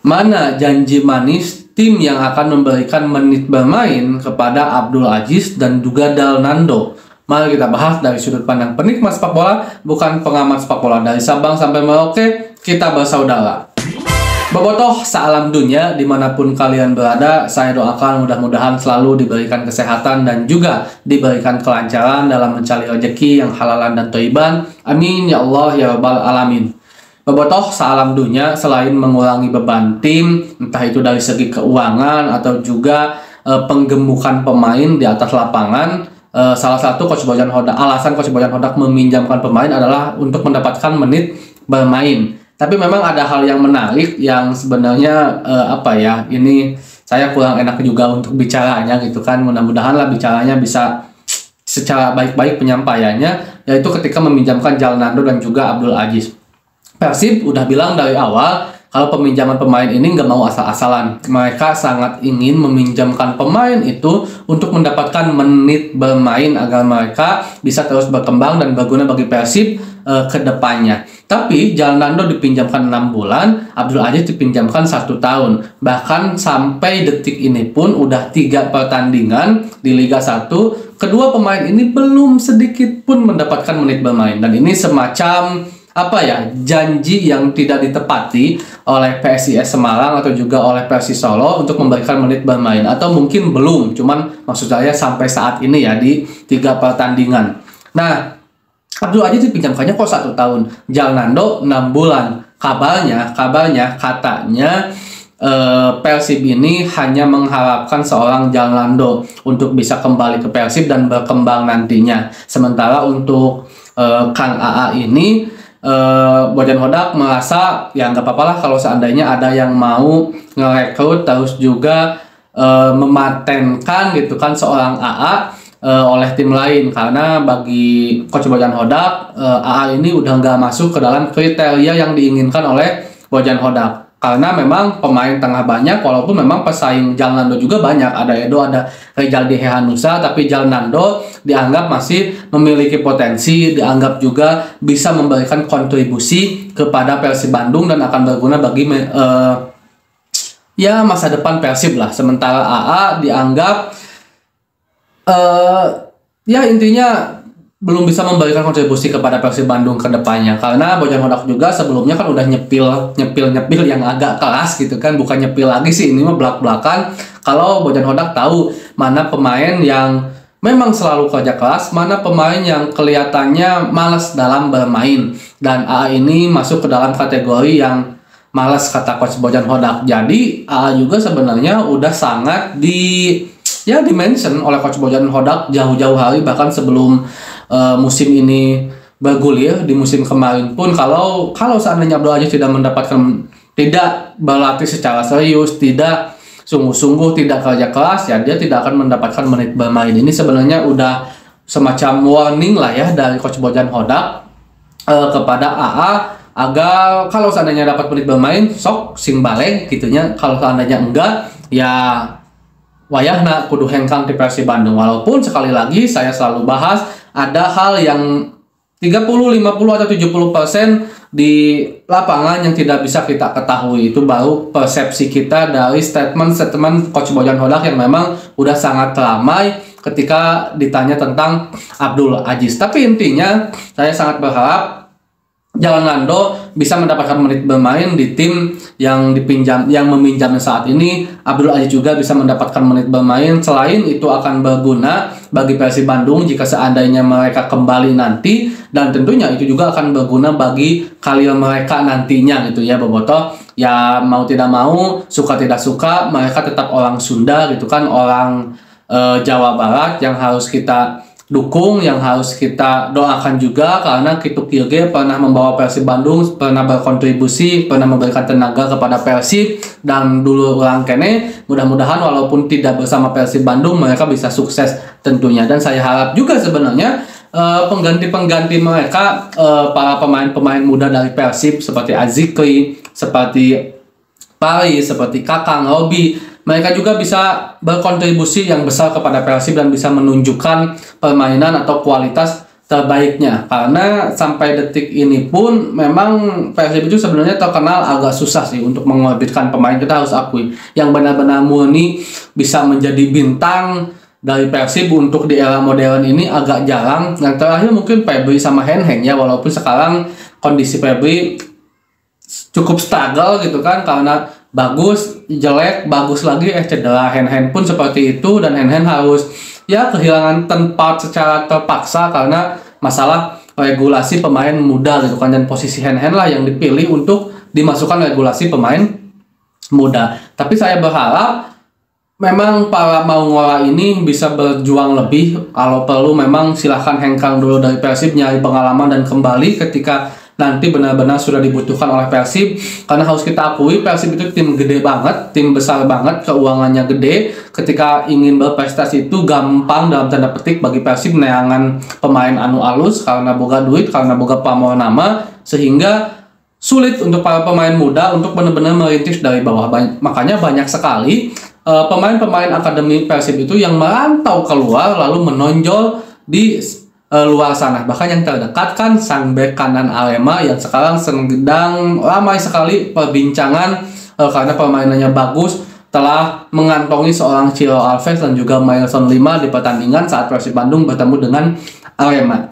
Mana janji manis tim yang akan memberikan menit bermain kepada Abdul Aziz dan juga Dalnando? Mari kita bahas dari sudut pandang penikmat sepak bola, bukan pengamat sepak bola. Dari Sabang sampai Merauke, kita bersaudara. Bobotoh sealam dunia, dimanapun kalian berada, saya doakan mudah-mudahan selalu diberikan kesehatan dan juga diberikan kelancaran dalam mencari rezeki yang halalan dan thayyiban. Amin ya Allah ya Rabbal Alamin. Bobotoh sealam dunia, selain mengurangi beban tim, entah itu dari segi keuangan atau juga penggemukan pemain di atas lapangan, salah satu alasan Coach Bojan Hodak meminjamkan pemain adalah untuk mendapatkan menit bermain. Tapi memang ada hal yang menarik yang sebenarnya ini saya kurang enak juga untuk bicaranya gitu kan. Mudah-mudahan lah bicaranya bisa secara baik-baik penyampaiannya, yaitu ketika meminjamkan Dalnando dan juga Abdul Aziz. Persib udah bilang dari awal kalau peminjaman pemain ini nggak mau asal-asalan. Mereka sangat ingin meminjamkan pemain itu untuk mendapatkan menit bermain agar mereka bisa terus berkembang dan berguna bagi Persib ke depannya. Tapi Dalnando dipinjamkan 6 bulan, Abdul Aziz dipinjamkan 1 tahun. Bahkan sampai detik ini pun udah 3 pertandingan di Liga 1, kedua pemain ini belum sedikit pun mendapatkan menit bermain. Dan ini semacam janji yang tidak ditepati oleh PSIS Semarang atau juga oleh Persis Solo untuk memberikan menit bermain, atau mungkin belum, cuman maksud saya sampai saat ini ya di 3 pertandingan. Nah, Abdul Aziz dipinjamkannya kok 1 tahun, Dalnando 6 bulan. Katanya Persib ini hanya mengharapkan seorang Dalnando untuk bisa kembali ke Persib dan berkembang nantinya. Sementara untuk Kang AA ini Bojan Hodak merasa ya nggak apa-apa lah kalau seandainya ada yang mau ngerekrut terus juga mematenkan gitu kan seorang AA oleh tim lain, karena bagi Coach Bojan Hodak AA ini udah nggak masuk ke dalam kriteria yang diinginkan oleh Bojan Hodak. Karena memang pemain tengah banyak, walaupun memang pesaing Dalnando juga banyak. Ada Edo, ada Rejaldi Hehanusa, tapi Dalnando dianggap masih memiliki potensi, dianggap juga bisa memberikan kontribusi kepada Persib Bandung dan akan berguna bagi masa depan Persib lah. Sementara AA dianggap intinya belum bisa memberikan kontribusi kepada Persib Bandung ke depannya, karena Bojan Hodak juga sebelumnya kan udah nyepil yang agak keras gitu kan, bukan nyepil lagi sih, ini mah belak-belakan. Kalau Bojan Hodak tahu mana pemain yang memang selalu kerja keras, mana pemain yang kelihatannya malas dalam bermain, dan AA ini masuk ke dalam kategori yang malas kata Coach Bojan Hodak. Jadi AA juga sebenarnya udah sangat di-mention oleh Coach Bojan Hodak jauh-jauh hari, bahkan sebelum musim ini bergulir. Di musim kemarin pun kalau seandainya Abdul Aziz tidak berlatih secara serius, tidak sungguh-sungguh, tidak kerja keras, ya dia tidak akan mendapatkan menit bermain. Ini sebenarnya udah semacam warning lah ya dari Coach Bojan Hodak kepada AA agar kalau seandainya dapat menit bermain sok sing baleng gitunya, kalau seandainya enggak ya wayahna kudu hengkang di Persib Bandung. Walaupun sekali lagi saya selalu bahas ada hal yang 30, 50 atau 70% di lapangan yang tidak bisa kita ketahui. Itu baru persepsi kita dari statement Coach Bojan Hodak yang memang udah sangat ramai ketika ditanya tentang Abdul Aziz. Tapi intinya saya sangat berharap Dalnando bisa mendapatkan menit bermain di tim yang meminjamnya saat ini. Abdul Aziz juga bisa mendapatkan menit bermain. Selain itu akan berguna bagi Persib Bandung jika seandainya mereka kembali nanti, dan tentunya itu juga akan berguna bagi karir mereka nantinya gitu ya Bobotoh. Ya mau tidak mau, suka tidak suka, mereka tetap orang Sunda gitu kan, orang Jawa Barat yang harus kita dukung, yang harus kita doakan juga, karena Kitu Kilge pernah membawa Persib Bandung, pernah berkontribusi, pernah memberikan tenaga kepada Persib, dan dulu ulang kene mudah-mudahan walaupun tidak bersama Persib Bandung mereka bisa sukses tentunya. Dan saya harap juga sebenarnya pengganti-pengganti mereka, para pemain-pemain muda dari Persib seperti Azikri, seperti Pari, seperti Kakang, Robi, mereka juga bisa berkontribusi yang besar kepada Persib dan bisa menunjukkan permainan atau kualitas terbaiknya, karena sampai detik ini pun memang Persib itu sebenarnya terkenal agak susah sih untuk mengorbitkan pemain. Kita harus akui yang benar-benar murni bisa menjadi bintang dari Persib untuk di era modern ini agak jarang. Yang terakhir mungkin Febri sama Hen-Hen ya, walaupun sekarang kondisi Febri cukup struggle gitu kan, karena bagus, jelek, bagus lagi, cedera. Hen-Hen pun seperti itu, dan Hen-Hen harus ya kehilangan tempat secara terpaksa karena masalah regulasi pemain muda gitu kan, dan posisi Hen-Hen lah yang dipilih untuk dimasukkan regulasi pemain muda. Tapi saya berharap memang para Maungola ini bisa berjuang lebih. Kalau perlu memang silahkan hengkang dulu dari Persib, nyari pengalaman dan kembali ketika nanti benar-benar sudah dibutuhkan oleh Persib. Karena harus kita akui Persib itu tim gede banget, tim besar banget, keuangannya gede. Ketika ingin berprestasi itu gampang dalam tanda petik bagi Persib neangan pemain anu alus karena boga duit, karena boga pamor nama, sehingga sulit untuk para pemain muda untuk benar-benar merintis dari bawah. Makanya banyak sekali pemain-pemain akademi Persib itu yang merantau keluar lalu menonjol di luar sana. Bahkan yang terdekat kan sang bek kanan Arema yang sekarang sedang ramai sekali perbincangan karena permainannya bagus, telah mengantongi seorang Ciro Alves dan juga Mailson 5 di pertandingan saat Persib Bandung bertemu dengan Arema.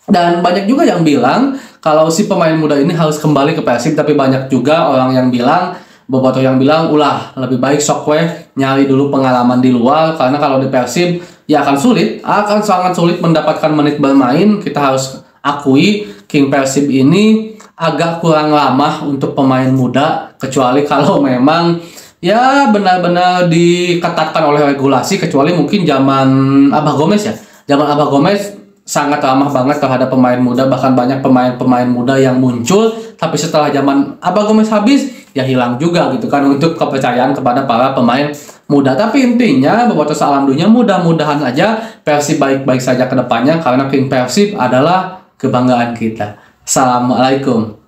Dan banyak juga yang bilang kalau si pemain muda ini harus kembali ke Persib, tapi banyak juga orang yang bilang, beberapa yang bilang, ulah lebih baik Sokwe nyari dulu pengalaman di luar, karena kalau di Persib ya akan sangat sulit mendapatkan menit bermain. Kita harus akui King Persib ini agak kurang ramah untuk pemain muda, kecuali kalau memang ya benar-benar diketatkan oleh regulasi, kecuali mungkin zaman Abah Gomez ya. Zaman Abah Gomez sangat ramah banget terhadap pemain muda, bahkan banyak pemain-pemain muda yang muncul, tapi setelah zaman Abah Gomez habis ya hilang juga gitu kan untuk kepercayaan kepada para pemain muda. Tapi intinya beberapa salam dunia, mudah-mudahan aja Persib baik-baik saja ke depannya, karena King Persib adalah kebanggaan kita. Assalamualaikum.